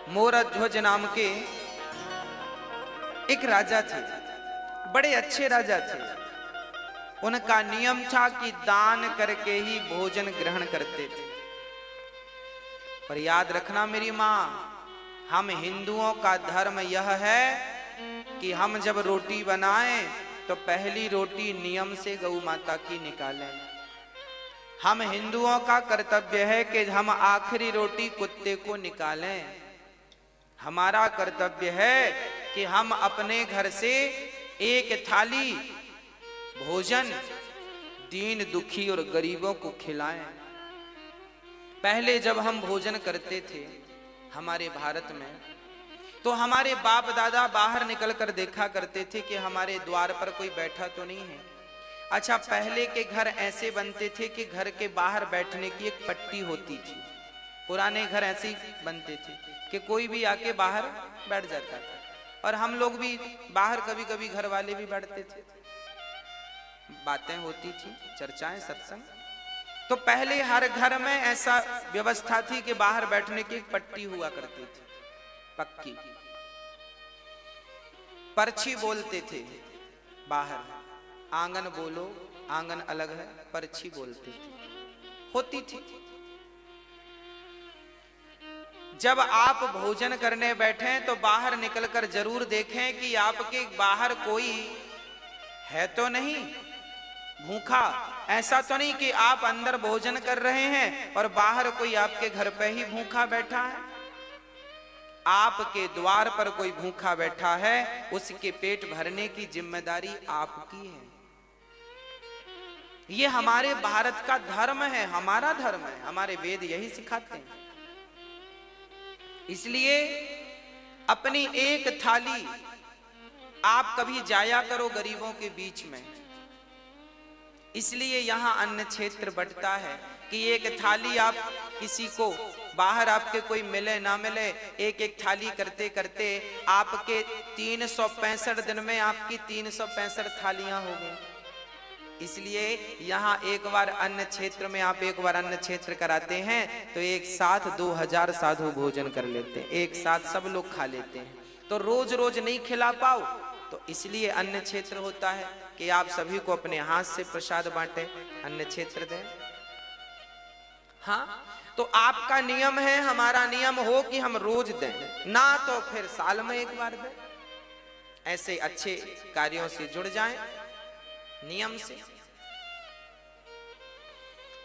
मोरध्वज नाम के एक राजा थे, बड़े अच्छे राजा थे। उनका नियम था कि दान करके ही भोजन ग्रहण करते थे। पर याद रखना मेरी मां, हम हिंदुओं का धर्म यह है कि हम जब रोटी बनाएं तो पहली रोटी नियम से गौ माता की निकालें। हम हिंदुओं का कर्तव्य है कि हम आखिरी रोटी कुत्ते को निकालें। हमारा कर्तव्य है कि हम अपने घर से एक थाली भोजन दीन दुखी और गरीबों को खिलाएं। पहले जब हम भोजन करते थे हमारे भारत में, तो हमारे बाप दादा बाहर निकलकर देखा करते थे कि हमारे द्वार पर कोई बैठा तो नहीं है। अच्छा, पहले के घर ऐसे बनते थे कि घर के बाहर बैठने की एक पट्टी होती थी। पुराने घर ऐसे ही बनते थे कि कोई भी आके बाहर बैठ जाता था, और हम लोग भी बाहर कभी कभी घर वाले भी बैठते थे, बातें होती थी, चर्चाएं, सत्संग। तो पहले हर घर में ऐसा व्यवस्था थी कि बाहर बैठने की एक पट्टी हुआ करती थी, पक्की। पर्ची बोलते थे बाहर, आंगन बोलो, आंगन अलग है, पर्ची बोलते थे, होती थी। जब आप भोजन करने बैठे तो बाहर निकलकर जरूर देखें कि आपके बाहर कोई है तो नहीं भूखा। ऐसा तो नहीं कि आप अंदर भोजन कर रहे हैं और बाहर कोई आपके घर पे ही भूखा बैठा है। आपके द्वार पर कोई भूखा बैठा है, उसके पेट भरने की जिम्मेदारी आपकी है। ये हमारे भारत का धर्म है, हमारा धर्म है, हमारे वेद यही सिखाते हैं। इसलिए अपनी एक थाली आप कभी जाया करो गरीबों के बीच में। इसलिए यहां अन्न क्षेत्र बंटता है कि एक थाली आप किसी को बाहर आपके कोई मिले ना मिले, एक एक थाली करते करते आपके 365 दिन में आपकी 365 थालियां हो गई। इसलिए यहाँ एक बार अन्न क्षेत्र में आप एक बार अन्न क्षेत्र कराते हैं तो एक साथ 2000 साधु भोजन कर लेते हैं, एक साथ सब लोग खा लेते हैं। तो रोज रोज नहीं खिला पाओ, तो इसलिए अन्न क्षेत्र होता है कि आप सभी को अपने हाथ से प्रसाद बांटे, अन्न क्षेत्र दें। हाँ, तो आपका नियम है, हमारा नियम हो कि हम रोज दें, ना तो फिर साल में एक बार दें। ऐसे अच्छे कार्यों से जुड़ जाएं नियम से।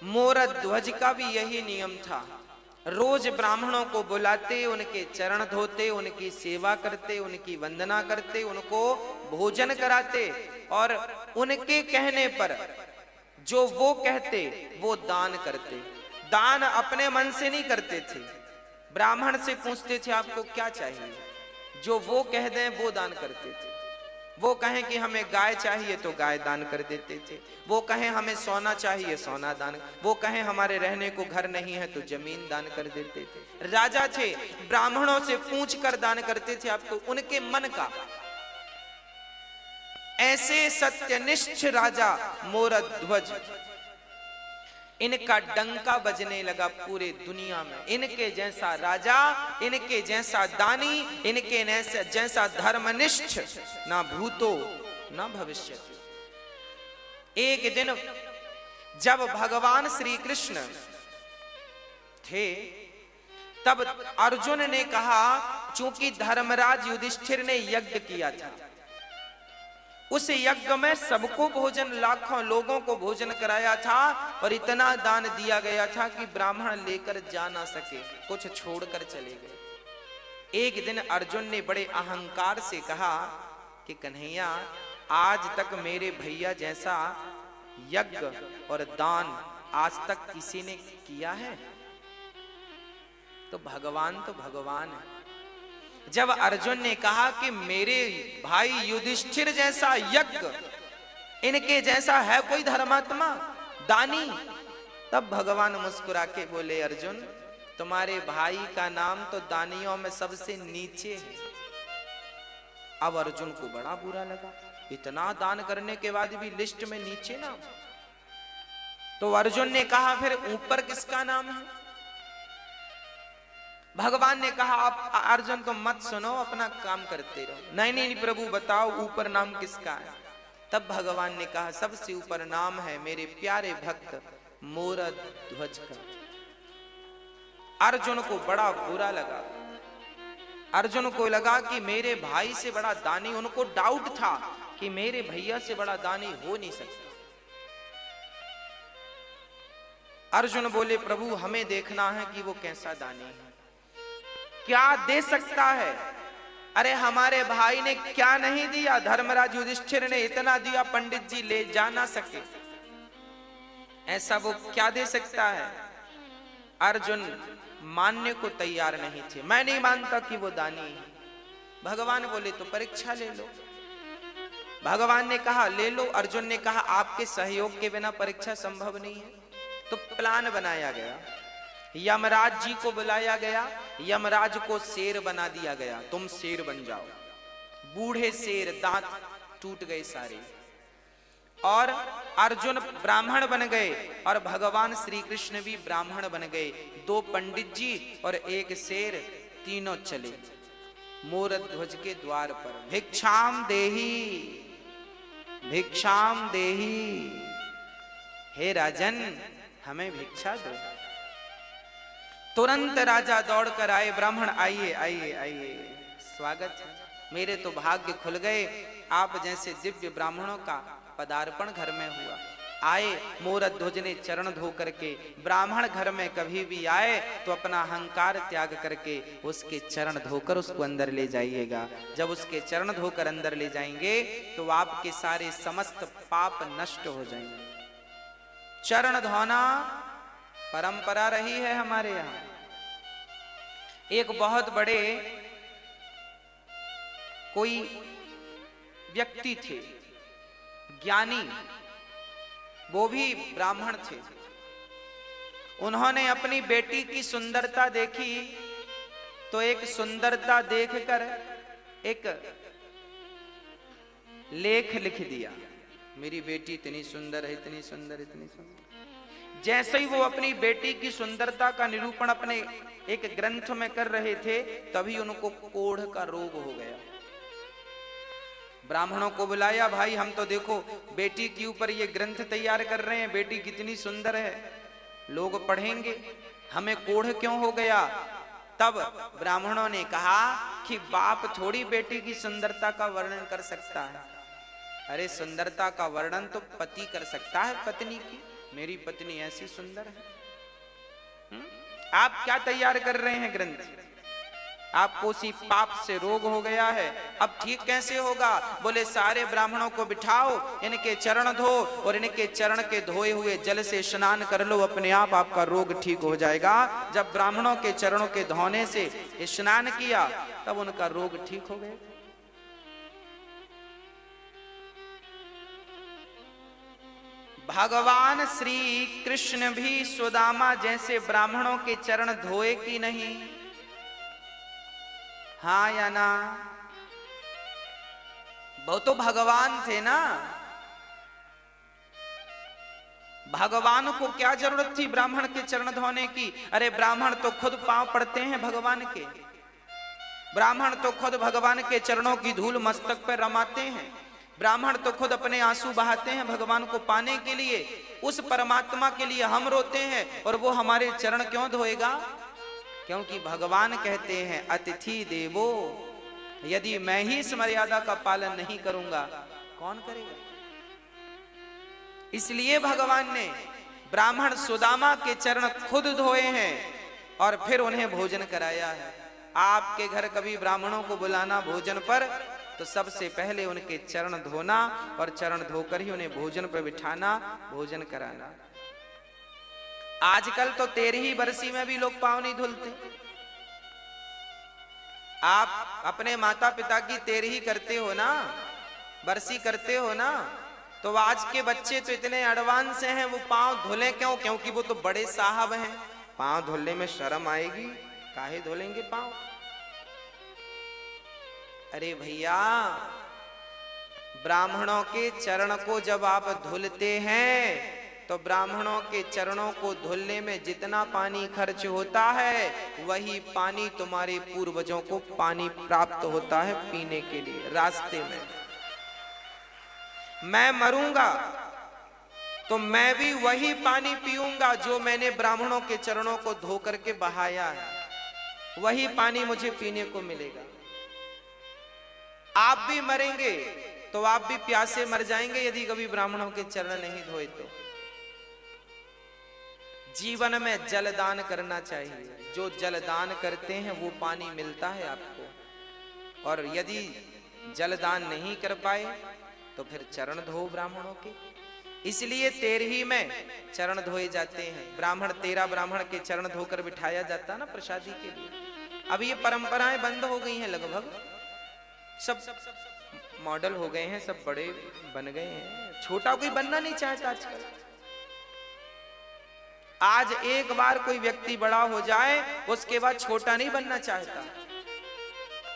मोरध्वज का भी यही नियम था। रोज ब्राह्मणों को बुलाते, उनके चरण धोते, उनकी सेवा करते, उनकी वंदना करते, उनको भोजन कराते, और उनके कहने पर जो वो कहते वो दान करते। दान अपने मन से नहीं करते थे, ब्राह्मण से पूछते थे आपको क्या चाहिए, जो वो कह दें वो दान करते थे। वो कहें कि हमें गाय चाहिए तो गाय दान कर देते थे, वो कहें हमें सोना चाहिए सोना दान, वो कहें हमारे रहने को घर नहीं है तो जमीन दान कर देते थे। राजा थे, ब्राह्मणों से पूछ कर दान करते थे आपको उनके मन का। ऐसे सत्यनिष्ठ राजा मोरध्वज, इनका डंका बजने लगा पूरे दुनिया में। इनके जैसा राजा, इनके जैसा दानी, इनके जैसा धर्मनिष्ठ ना भूतो ना भविष्य। एक दिन जब भगवान श्री कृष्ण थे तब अर्जुन ने कहा, चूंकि धर्मराज युधिष्ठिर ने यज्ञ किया था, उस यज्ञ में सबको भोजन, लाखों लोगों को भोजन कराया था, और इतना दान दिया गया था कि ब्राह्मण लेकर जा ना सके, कुछ छोड़कर चले गए। एक दिन अर्जुन ने बड़े अहंकार से कहा कि कन्हैया, आज तक मेरे भैया जैसा यज्ञ और दान आज तक किसी ने किया है? तो भगवान है। जब अर्जुन ने कहा कि मेरे भाई युधिष्ठिर जैसा यज्ञ, इनके जैसा है कोई धर्मात्मा दानी, तब भगवान मुस्कुरा के बोले, अर्जुन तुम्हारे भाई का नाम तो दानियों में सबसे नीचे है। अब अर्जुन को बड़ा बुरा लगा, इतना दान करने के बाद भी लिस्ट में नीचे नाम। तो अर्जुन ने कहा, फिर ऊपर किसका नाम है? भगवान ने कहा आप अर्जुन तुम मत सुनो, अपना काम करते रहो। नहीं नहीं प्रभु बताओ ऊपर नाम किसका है? तब भगवान ने कहा सबसे ऊपर नाम है मेरे प्यारे भक्त मोरध्वज का। अर्जुन को बड़ा बुरा लगा। अर्जुन को लगा कि मेरे भाई से बड़ा दानी, उनको डाउट था कि मेरे भैया से बड़ा दानी हो नहीं सकता। अर्जुन बोले प्रभु हमें देखना है कि वो कैसा दानी है, क्या दे सकता है। अरे हमारे भाई ने क्या नहीं दिया, धर्मराज युधिष्ठिर ने इतना दिया पंडित जी ले जा ना सके, ऐसा वो क्या दे सकता है। अर्जुन मानने को तैयार नहीं थे। मैं नहीं मानता कि वो दानी है। भगवान बोले तो परीक्षा ले लो। भगवान ने कहा ले लो। अर्जुन ने कहा आपके सहयोग के बिना परीक्षा संभव नहीं है। तो प्लान बनाया गया, यमराज जी को बुलाया गया, यमराज को शेर बना दिया गया, तुम शेर बन जाओ। बूढ़े शेर, दांत टूट गए सारे, और अर्जुन ब्राह्मण बन गए और भगवान श्री कृष्ण भी ब्राह्मण बन गए। 2 पंडित जी और 1 शेर, तीनों चले मोरध्वज के द्वार पर। भिक्षाम देही, भिक्षाम देही, हे राजन हमें भिक्षा दो। तुरंत राजा दौड़ कर आए, ब्राह्मण आइए आइए आइए, स्वागत है, मेरे तो भाग्य खुल गए, आप जैसे दिव्य ब्राह्मणों का पदार्पण घर में हुआ। आए, मोरध्वज ने चरण धो करके, ब्राह्मण घर में कभी भी आए तो अपना अहंकार त्याग करके उसके चरण धोकर उसको अंदर ले जाइएगा। जब उसके चरण धोकर अंदर ले जाएंगे तो आपके सारे समस्त पाप नष्ट हो जाएंगे। चरण धोना परंपरा रही है हमारे यहाँ। एक बहुत बड़े कोई व्यक्ति थे, ज्ञानी, वो भी ब्राह्मण थे। उन्होंने अपनी बेटी की सुंदरता देखी तो एक सुंदरता देखकर एक लेख लिख दिया, मेरी बेटी इतनी सुंदर है, इतनी सुंदर, इतनी सुंदर। जैसे ही वो अपनी बेटी की सुंदरता का निरूपण अपने एक ग्रंथ में कर रहे थे तभी उनको कोढ़ का रोग हो गया। ब्राह्मणों को बुलाया, भाई हम तो देखो बेटी के ऊपर ये ग्रंथ तैयार कर रहे हैं, बेटी कितनी सुंदर है, लोग पढ़ेंगे, हमें कोढ़ क्यों हो गया। तब ब्राह्मणों ने कहा कि बाप थोड़ी बेटी की सुंदरता का वर्णन कर सकता है, अरे सुंदरता का वर्णन तो पति कर सकता है पत्नी की, मेरी पत्नी ऐसी सुंदर है। आप क्या तैयार कर रहे हैं ग्रंथ, आपको उसी पाप से रोग हो गया है, अब ठीक कैसे होगा। बोले सारे ब्राह्मणों को बिठाओ, इनके चरण धो और इनके चरण के धोए हुए जल से स्नान कर लो, अपने आप आपका रोग ठीक हो जाएगा। जब ब्राह्मणों के चरणों के धोने से स्नान किया तब उनका रोग ठीक हो गया। भगवान श्री कृष्ण भी सुदामा जैसे ब्राह्मणों के चरण धोए कि नहीं, हाँ या ना। वो तो भगवान थे ना, भगवान को क्या जरूरत थी ब्राह्मण के चरण धोने की। अरे ब्राह्मण तो खुद पांव पड़ते हैं भगवान के, ब्राह्मण तो खुद भगवान के चरणों की धूल मस्तक पर रमाते हैं, ब्राह्मण तो खुद अपने आंसू बहाते हैं भगवान को पाने के लिए। उस परमात्मा के लिए हम रोते हैं और वो हमारे चरण क्यों धोएगा। क्योंकि भगवान कहते हैं अतिथि देवो, यदि मैं ही इस मर्यादा का पालन नहीं करूंगा कौन करेगा। इसलिए भगवान ने ब्राह्मण सुदामा के चरण खुद धोए हैं और फिर उन्हें भोजन कराया है। आपके घर कभी ब्राह्मणों को बुलाना भोजन पर तो सबसे पहले उनके चरण धोना और चरण धोकर ही उन्हें भोजन पर बिठाना, भोजन कराना। आजकल तो 13ही बरसी में भी लोग पांव नहीं धुलते। आप अपने माता पिता की 13ही करते हो ना, बरसी करते हो ना, तो आज के बच्चे तो इतने एडवांस हैं, वो पांव धुले क्यों, क्योंकि वो तो बड़े साहब हैं, पांव धुलने में शर्म आएगी, काहे धुलेंगे पांव। अरे भैया, ब्राह्मणों के चरण को जब आप धुलते हैं तो ब्राह्मणों के चरणों को धुलने में जितना पानी खर्च होता है वही पानी तुम्हारे पूर्वजों को पानी प्राप्त होता है पीने के लिए रास्ते में। मैं मरूंगा तो मैं भी वही पानी पीऊंगा जो मैंने ब्राह्मणों के चरणों को धो करके बहाया है, वही पानी मुझे पीने को मिलेगा। आप भी मरेंगे तो आप भी प्यासे मर जाएंगे यदि कभी ब्राह्मणों के चरण नहीं धोए तो। जीवन में जलदान करना चाहिए, जो जलदान करते हैं वो पानी मिलता है आपको। और यदि जलदान नहीं कर पाए तो फिर चरण धो ब्राह्मणों के। इसलिए 13 में चरण धोए जाते हैं। ब्राह्मण 13 ब्राह्मण के चरण धोकर बिठाया जाता ना प्रसादी के लिए। अब ये परंपराएं बंद हो गई हैं, लगभग सब मॉडल हो गए हैं, सब बड़े बन गए हैं, छोटा कोई बनना नहीं चाहता आजकल। आज एक बार कोई व्यक्ति बड़ा हो जाए उसके बाद छोटा नहीं बनना चाहता,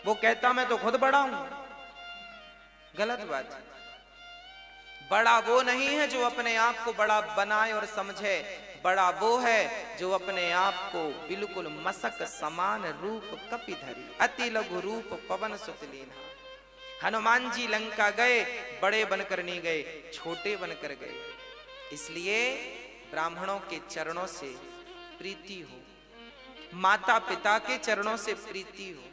वो कहता मैं तो खुद बड़ा हूं। गलत बात। बड़ा वो नहीं है जो अपने आप को बड़ा बनाए और समझे, बड़ा वो है जो अपने आप को बिल्कुल मसक समान रूप कपिधरी अति लघु रूप पवन सुत लीन्हा। हनुमान जी लंका गए, बड़े बनकर नहीं गए, छोटे बनकर गए। इसलिए ब्राह्मणों के चरणों से प्रीति हो, माता पिता के चरणों से प्रीति हो,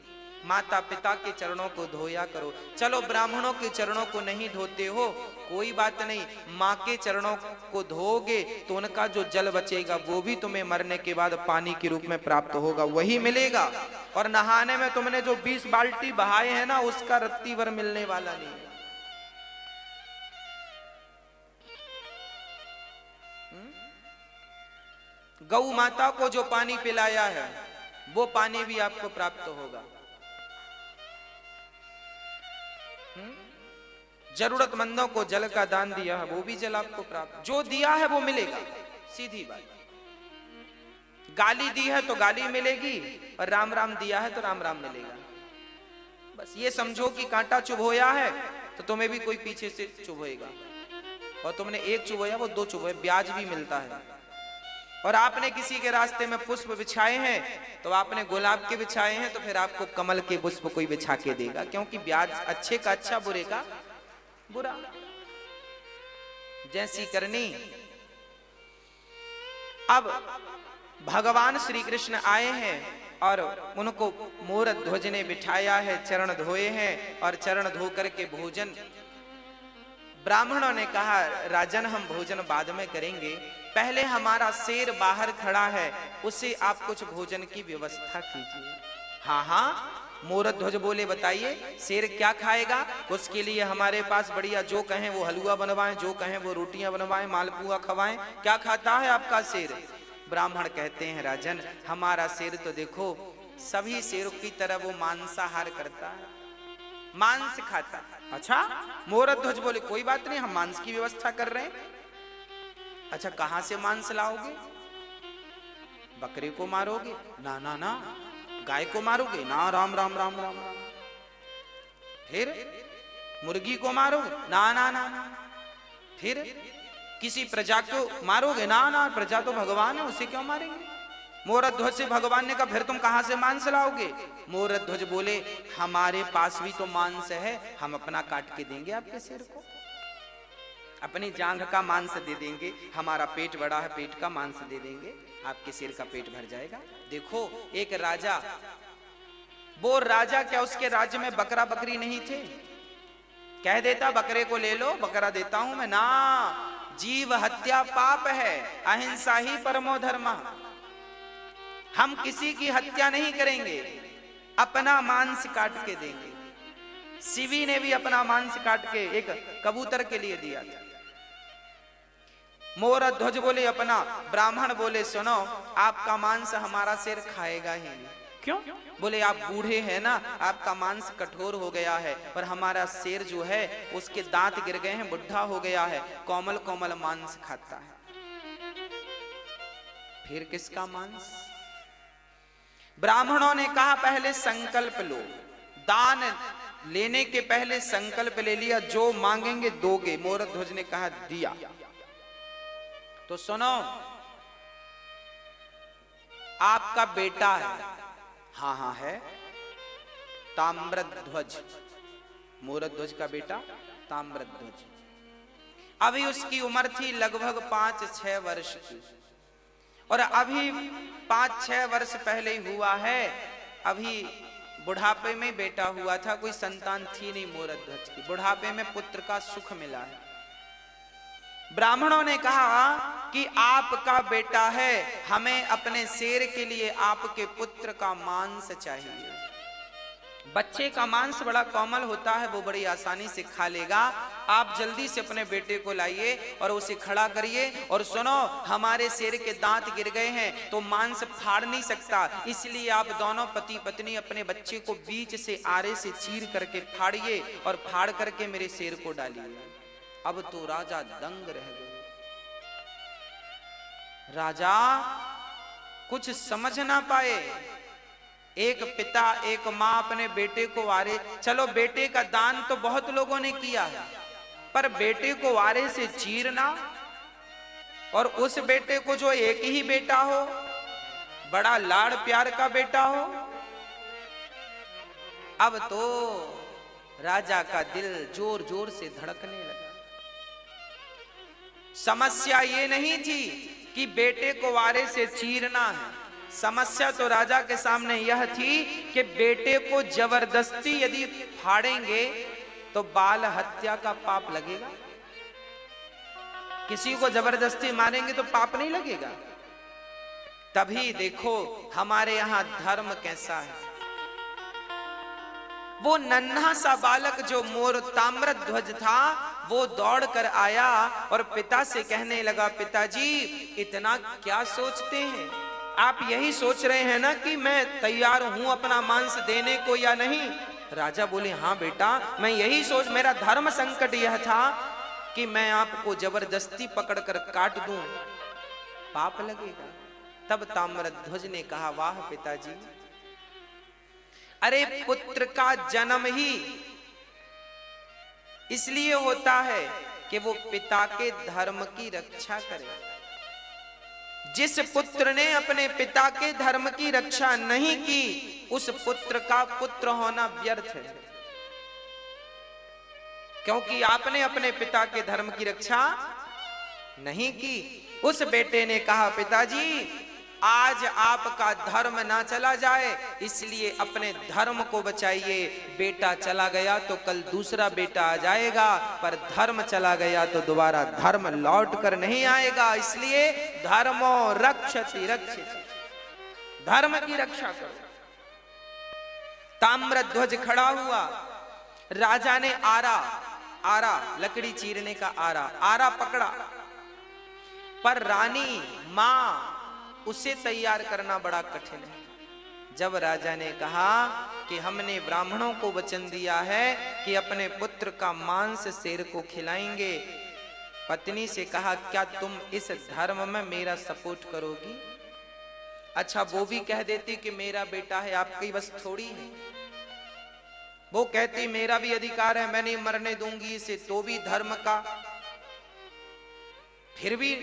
माता पिता के चरणों को धोया करो। चलो ब्राह्मणों के चरणों को नहीं धोते हो कोई बात नहीं, माँ के चरणों को धोगे तो उनका जो जल बचेगा वो भी तुम्हें मरने के बाद पानी के रूप में प्राप्त होगा, वही मिलेगा। और नहाने में तुमने जो 20 बाल्टी बहाए हैं ना उसका रत्ती भर मिलने वाला नहीं है। गौ माता को जो पानी पिलाया है वो पानी भी आपको प्राप्त होगा। जरूरतमंदों को जल का दान दिया है वो भी जल आपको प्राप्त, जो दिया है वो मिलेगा, सीधी बात। गाली दी है तो गाली मिलेगी और राम राम दिया है तो राम राम मिलेगा। बस ये समझो कि कांटा चुभोया है तो तुम्हें भी कोई पीछे से चुभोएगा, और तुमने एक चुभोया वो 2 चुभोए, ब्याज भी मिलता है। और आपने किसी के रास्ते में पुष्प बिछाए हैं तो आपने गुलाब के बिछाए हैं तो फिर आपको कमल के पुष्प कोई बिछा के देगा, क्योंकि ब्याज अच्छे का अच्छा बुरे का बुरा। जैसी करनी। अब भगवान श्री कृष्ण आए हैं और उनको मोर ध्वज ने बिठाया है, चरण धोए हैं और चरण धो करके भोजन। ब्राह्मणों ने कहा राजन हम भोजन बाद में करेंगे, पहले हमारा शेर बाहर खड़ा है उसे आप कुछ भोजन की व्यवस्था कीजिए। हाँ हाँ मोरध्वज बोले बताइए शेर क्या खाएगा, उसके लिए हमारे पास बढ़िया जो कहें वो हलवा बनवाएं, जो कहें वो रोटियां बनवाएं, मालपुआ खवाएं। क्या खाता है आपका शेर? ब्राह्मण कहते हैं राजन हमारा शेर तो देखो सभी शेरों की तरह वो मांसाहार करता है, मांस खाता है। अच्छा मोरध्वज बोले कोई बात नहीं हम मांस की व्यवस्था कर रहे हैं। अच्छा कहां से मांस लाओगे? बकरे को मारोगे? ना ना ना। गाय को मारोगे? ना राम राम राम राम राम। फिर मुर्गी को मारोगे? ना ना ना ना। फिर किसी प्रजा को मारोगे? ना ना प्रजा तो भगवान है उसे क्यों मारेंगे? मोरध्वज से भगवान ने कहा फिर तुम कहां से मांस लाओगे? मोरध्वज बोले हमारे पास भी तो मांस है, हम अपना काट के देंगे आपके सिर को, अपनी जांघ का मांस दे देंगे, हमारा पेट बड़ा है पेट का मांस दे देंगे, आपके सिर का पेट भर जाएगा। देखो एक राजा, वो राजा क्या उसके राज्य में बकरा बकरी नहीं थे? कह देता बकरे को ले लो बकरा देता हूं मैं, ना जीव हत्या पाप है, अहिंसा ही परमो धर्म। हम किसी की हत्या नहीं करेंगे, अपना मांस काट के देंगे। शिवी ने भी अपना मांस काट के एक कबूतर के लिए दिया था। मोरध्वज बोले अपना, ब्राह्मण बोले सुनो आपका मांस हमारा शेर खाएगा ही नहीं। क्यों? बोले आप बूढ़े हैं ना, आपका मांस कठोर हो गया है, पर हमारा शेर जो है उसके दांत गिर गए हैं, बुढ़ा हो गया है, कोमल कोमल मांस खाता है। फिर किसका मांस? ब्राह्मणों ने कहा पहले संकल्प लो, दान लेने के पहले संकल्प ले लिया जो मांगेंगे दोगे। मोरध्वज ने कहा दिया। तो सुनो, आपका बेटा है। हाँ हाँ है, ताम्रध्वज, मोरध्वज का बेटा ताम्रध्वज। अभी उसकी उम्र थी लगभग 5-6 वर्ष की, और अभी 5-6 वर्ष पहले ही हुआ है। अभी बुढ़ापे में बेटा हुआ था, कोई संतान थी नहीं मोरध्वज की। बुढ़ापे में पुत्र का सुख मिला है। ब्राह्मणों ने कहा कि आपका बेटा है, हमें अपने शेर के लिए आपके पुत्र का मांस चाहिए। बच्चे का मांस बड़ा कोमल होता है, वो बड़ी आसानी से खा लेगा। आप जल्दी से अपने बेटे को लाइए और उसे खड़ा करिए। और सुनो, हमारे शेर के दांत गिर गए हैं तो मांस फाड़ नहीं सकता, इसलिए आप दोनों पति पत्नी अपने बच्चे को बीच से आरे से चीर करके फाड़िए और फाड़ करके मेरे शेर को डालिए। अब तो राजा दंग रह गए। राजा कुछ समझ ना पाए। एक पिता एक मां अपने बेटे को वारे, चलो बेटे का दान तो बहुत लोगों ने किया है, पर बेटे को वारे से चीरना, और उस बेटे को जो एक ही बेटा हो, बड़ा लाड़ प्यार का बेटा हो। अब तो राजा का दिल जोर जोर से धड़कने लगा। समस्या ये नहीं थी कि बेटे को वारे से चीरना है, समस्या तो राजा के सामने यह थी कि बेटे को जबरदस्ती यदि फाड़ेंगे तो बाल हत्या का पाप लगेगा। किसी को जबरदस्ती मारेंगे तो पाप नहीं लगेगा। तभी देखो हमारे यहां धर्म कैसा है। वो नन्हा सा बालक जो मोर ताम्रध्वज था, वो दौड़ कर आया और पिता से कहने लगा, पिताजी इतना क्या सोचते हैं? आप यही सोच रहे हैं ना कि मैं तैयार हूं अपना मांस देने को या नहीं? राजा बोले, हाँ बेटा, मैं यही सोच, मेरा धर्म संकट यह था कि मैं आपको जबरदस्ती पकड़कर काट दूं, पाप लगेगा। तब ताम्रध्वज ने कहा, वाह पिताजी, अरे पुत्र का जन्म ही इसलिए होता है कि वो पिता के धर्म की रक्षा करे। जिस पुत्र ने अपने पिता के धर्म की रक्षा नहीं की, उस पुत्र का पुत्र होना व्यर्थ है, क्योंकि आपने अपने पिता के धर्म की रक्षा नहीं की। उस बेटे ने कहा, पिताजी आज आपका धर्म ना चला जाए, इसलिए अपने धर्म को बचाइए। बेटा चला गया तो कल दूसरा बेटा आ जाएगा, पर धर्म चला गया तो दोबारा धर्म लौट कर नहीं आएगा। इसलिए धर्मो रक्षति रक्षित, धर्म की रक्षा करो। ताम्रध्वज खड़ा हुआ। राजा ने आरा लकड़ी चीरने का आरा पकड़ा, पर रानी मां उसे तैयार करना बड़ा कठिन है। जब राजा ने कहा कि हमने ब्राह्मणों को वचन दिया है कि अपने पुत्र का मांस शेर को खिलाएंगे, पत्नी से कहा, क्या तुम इस धर्म में मेरा सपोर्ट करोगी? अच्छा, वो भी कह देती कि मेरा बेटा है, आपकी बस थोड़ी है। वो कहती मेरा भी अधिकार है, मैं नहीं मरने दूंगी इसे, तो भी धर्म का। फिर भी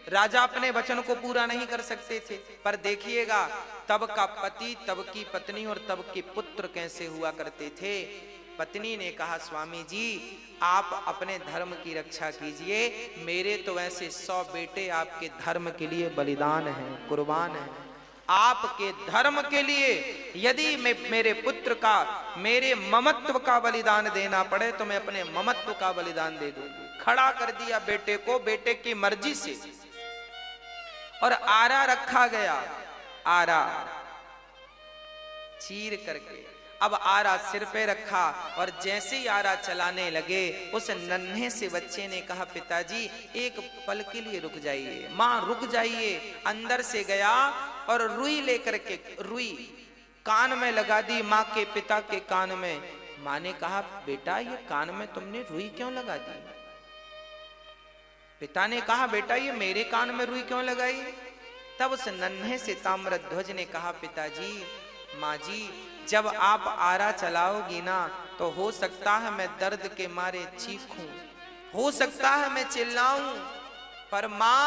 राजा अपने वचन को पूरा नहीं कर सकते थे। पर देखिएगा, तब का पति, तब की पत्नी और तब के पुत्र कैसे हुआ करते थे। पत्नी ने कहा, स्वामी जी आप अपने धर्म की रक्षा कीजिए, मेरे तो ऐसे 100 बेटे आपके धर्म के लिए बलिदान हैं, कुर्बान हैं। आपके धर्म के लिए यदि मैं मेरे पुत्र का, मेरे ममत्व का बलिदान देना पड़े तो मैं अपने ममत्व का बलिदान दे दूंगी। खड़ा कर दिया बेटे को, बेटे की मर्जी से, और आरा रखा गया। आरा चीर करके अब आरा सिर पे रखा, और जैसे ही आरा चलाने लगे, उस नन्हे से बच्चे ने कहा, पिताजी एक पल के लिए रुक जाइए। मां रुक जाइए। अंदर से गया और रुई लेकर के, रुई कान में लगा दी मां के पिता के कान में। मां ने कहा, बेटा ये कान में तुमने रुई क्यों लगा दी? पिता ने कहा, बेटा ये मेरे कान में रुई क्यों लगाई? तब उस नन्हे से ताम्रध्वज ने कहा, पिताजी, माँ जी, जब आप आरा चलाओगी ना तो हो सकता है मैं दर्द के मारे चीखूं, हो सकता है मैं चिल्लाऊं, पर माँ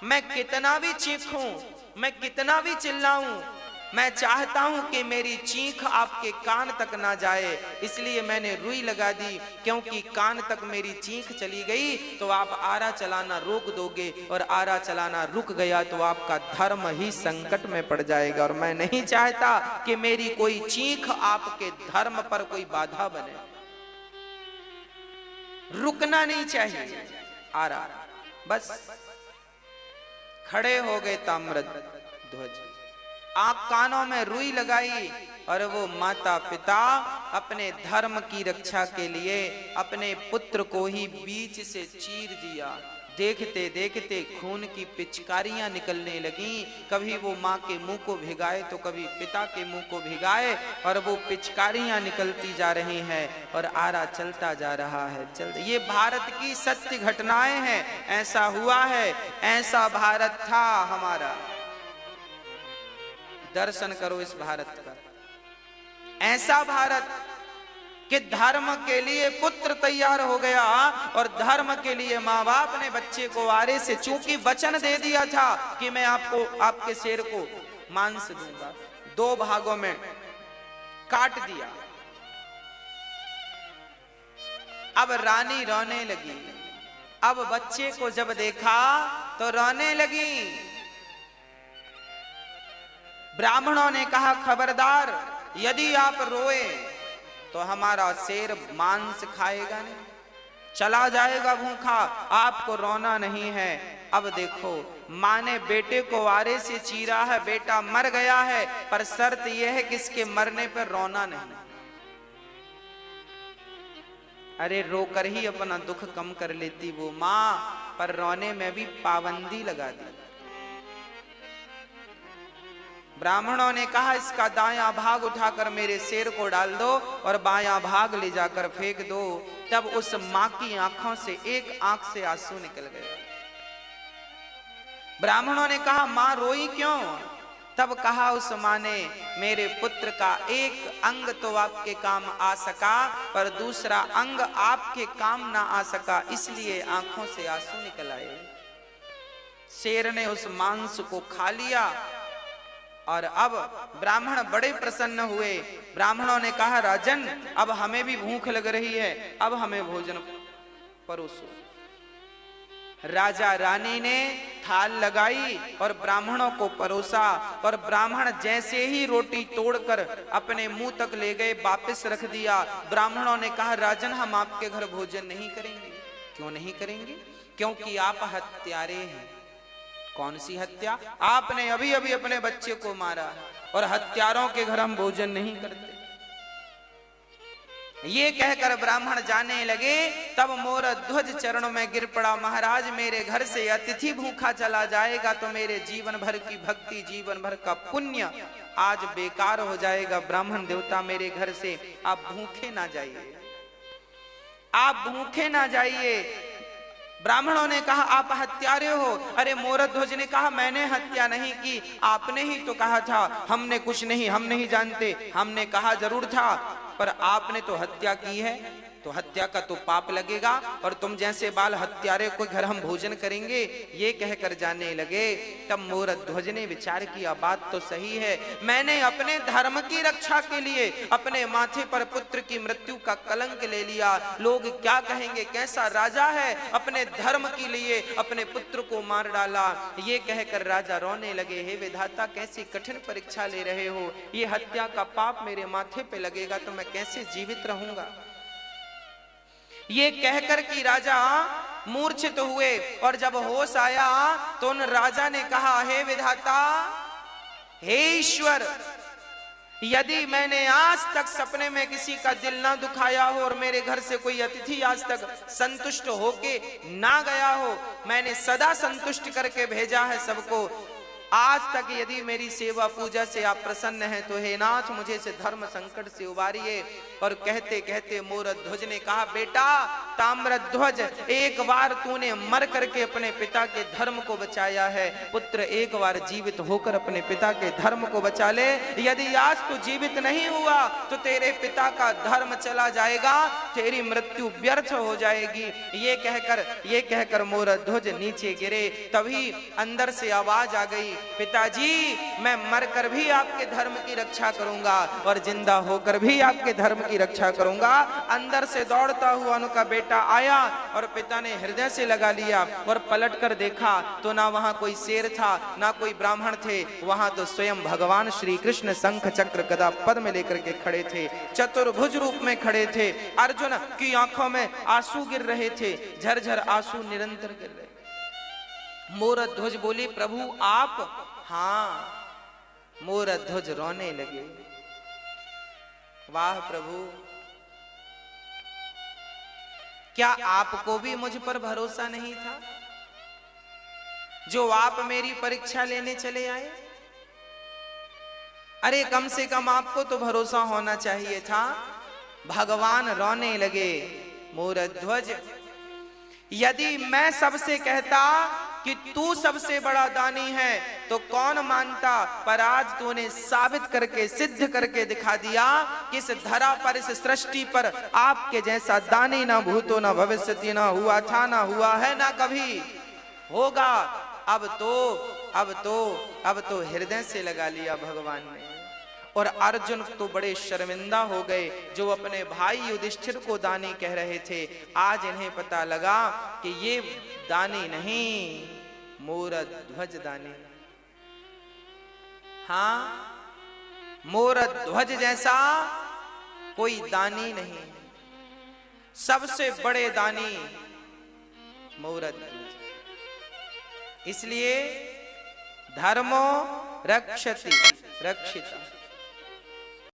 मैं कितना भी चीखूं, मैं कितना भी चिल्लाऊं, मैं चाहता हूं कि मेरी चीख आपके कान तक ना जाए, इसलिए मैंने रुई लगा दी, क्योंकि कान तक मेरी चीख चली गई तो आप आरा चलाना रोक दोगे, और आरा चलाना रुक गया तो आपका धर्म ही संकट में पड़ जाएगा। और मैं नहीं चाहता कि मेरी कोई चीख आपके धर्म पर कोई बाधा बने, रुकना नहीं चाहिए आरा। बस खड़े हो गए ताम्रध्वज, आंख कानों में रुई लगाई, और वो माता पिता अपने धर्म की रक्षा के लिए अपने पुत्र को ही बीच से चीर दिया। देखते देखते खून की पिचकारियां निकलने लगीं, कभी वो माँ के मुंह को भिगाए तो कभी पिता के मुंह को भिगाए, और वो पिचकारियां निकलती जा रही हैं और आरा चलता जा रहा है। ये भारत की सत्य घटनाएं हैं, ऐसा हुआ है, ऐसा भारत था हमारा। दर्शन करो इस भारत का, ऐसा भारत कि धर्म के लिए पुत्र तैयार हो गया, और धर्म के लिए माँ बाप ने बच्चे को आरे से, चूंकि वचन दे दिया था कि मैं आपको, आपके शेर को मांस दूंगा, 2 भागों में काट दिया। अब रानी रोने लगी, अब बच्चे को जब देखा तो रोने लगी। ब्राह्मणों ने कहा खबरदार, यदि आप रोए तो हमारा शेर मांस खाएगा नहीं, चला जाएगा भूखा, आपको रोना नहीं है। अब देखो, माँ ने बेटे को आरे से चीरा है, बेटा मर गया है, पर शर्त यह है कि इसके मरने पर रोना नहीं। अरे रोकर ही अपना दुख कम कर लेती वो माँ, पर रोने में भी पाबंदी लगा दी। ब्राह्मणों ने कहा इसका दायां भाग उठाकर मेरे शेर को डाल दो और बायां भाग ले जाकर फेंक दो। तब उस मां की आंखों से एक आंख से आंसू निकल गए। ब्राह्मणों ने कहा मां रोई क्यों? तब कहा उस मां ने, मेरे पुत्र का एक अंग तो आपके काम आ सका, पर दूसरा अंग आपके काम ना आ सका, इसलिए आंखों से आंसू निकल आए। शेर ने उस मांस को खा लिया और अब ब्राह्मण बड़े प्रसन्न हुए। ब्राह्मणों ने कहा राजन, अब हमें भी भूख लग रही है, अब हमें भोजन परोसो। राजा रानी ने थाल लगाई और ब्राह्मणों को परोसा, और ब्राह्मण जैसे ही रोटी तोड़कर अपने मुंह तक ले गए, वापस रख दिया। ब्राह्मणों ने कहा राजन, हम आपके घर भोजन नहीं करेंगे। क्यों नहीं करेंगे? क्योंकि आप हत्यारे हैं। कौन सी हत्या? आपने अभी अभी अपने बच्चे को मारा, और हत्यारों के घर हम भोजन नहीं करते। ये कहकर ब्राह्मण जाने लगे, तब मोरध्वज चरणों में गिर पड़ा। महाराज, मेरे घर से अतिथि भूखा चला जाएगा तो मेरे जीवन भर की भक्ति, जीवन भर का पुण्य आज बेकार हो जाएगा। ब्राह्मण देवता, मेरे घर से आप भूखे ना जाइए, आप भूखे ना जाइए। ब्राह्मणों ने कहा आप हत्यारे हो। अरे मोरध्वज ने कहा मैंने हत्या नहीं की, आपने ही तो कहा था। हमने कुछ नहीं, हम नहीं जानते। हमने कहा जरूर था, पर आपने तो हत्या की है, तो हत्या का तो पाप लगेगा, और तुम जैसे बाल हत्यारे को घर हम भोजन करेंगे, ये कहकर जाने लगे। तब मोरध्वज ने विचार किया, बात तो सही है, मैंने अपने धर्म की रक्षा के लिए अपने माथे पर पुत्र की मृत्यु का कलंक ले लिया। लोग क्या कहेंगे, कैसा राजा है, अपने धर्म के लिए अपने पुत्र को मार डाला। ये कहकर राजा रोने लगे, हे विधाता, कैसी कठिन परीक्षा ले रहे हो, ये हत्या का पाप मेरे माथे पे लगेगा तो मैं कैसे जीवित रहूंगा। ये कहकर कि राजा मूर्छित हुए, और जब होश आया तो उन राजा ने कहा, हे विधाता, हे ईश्वर, यदि मैंने आज तक सपने में किसी का दिल ना दुखाया हो और मेरे घर से कोई अतिथि आज तक संतुष्ट होके ना गया हो, मैंने सदा संतुष्ट करके भेजा है सबको, आज तक यदि मेरी सेवा पूजा से आप प्रसन्न हैं तो हे नाथ, मुझे से धर्म संकट से उबारिए। और कहते कहते मोरध्वज ने कहा, बेटा ताम्रध्वज, एक बार तूने मर करके अपने पिता के धर्म को बचाया है, पुत्र एक बार जीवित होकर अपने पिता के धर्म को बचा ले। यदि आज तू जीवित नहीं हुआ तो तेरे पिता का धर्म चला जाएगा, तेरी मृत्यु व्यर्थ हो जाएगी। ये कहकर मोरध्वज नीचे गिरे। तभी अंदर से आवाज आ गई, पिताजी मैं मरकर भी आपके धर्म की रक्षा करूंगा और जिंदा होकर भी आपके धर्म की रक्षा करूंगा। अंदर से दौड़ता हुआ उनका बेटा आया और पिता ने हृदय से लगा लिया और पलट कर देखा तो ना वहां कोई शेर था, ना कोई ब्राह्मण थे, वहां तो स्वयं भगवान श्री कृष्ण शंख चक्र गदा पद्म लेकर के खड़े थे, चतुर्भुज रूप में खड़े थे। अर्जुन की आंखों में आंसू गिर रहे थे, झरझर आंसू निरंतर गिर रहे। मोरध्वज बोले, प्रभु आप? हाँ। मोरध्वज रोने लगे, वाह प्रभु, क्या आपको भी मुझ पर भरोसा नहीं था जो आप मेरी परीक्षा लेने चले आए? अरे कम से कम आपको तो भरोसा होना चाहिए था। भगवान रोने लगे, मोरध्वज यदि मैं सबसे कहता कि तू सबसे बड़ा दानी है तो कौन मानता, पर आज तूने साबित करके सिद्ध करके दिखा दिया कि इस धरा पर, इस सृष्टि पर आपके जैसा दानी ना भूतो ना भविष्यति, ना हुआ था, ना हुआ है, ना कभी होगा। अब तो हृदय से लगा लिया भगवान ने। और अर्जुन तो बड़े शर्मिंदा हो गए, जो अपने भाई युधिष्ठिर को दानी कह रहे थे। आज इन्हें पता लगा कि ये दानी नहीं, मोरध्वज दानी। हाँ, मोरध्वज जैसा कोई दानी नहीं, सबसे बड़े दानी मोरध्वज। इसलिए धर्मो रक्षति रक्षिता।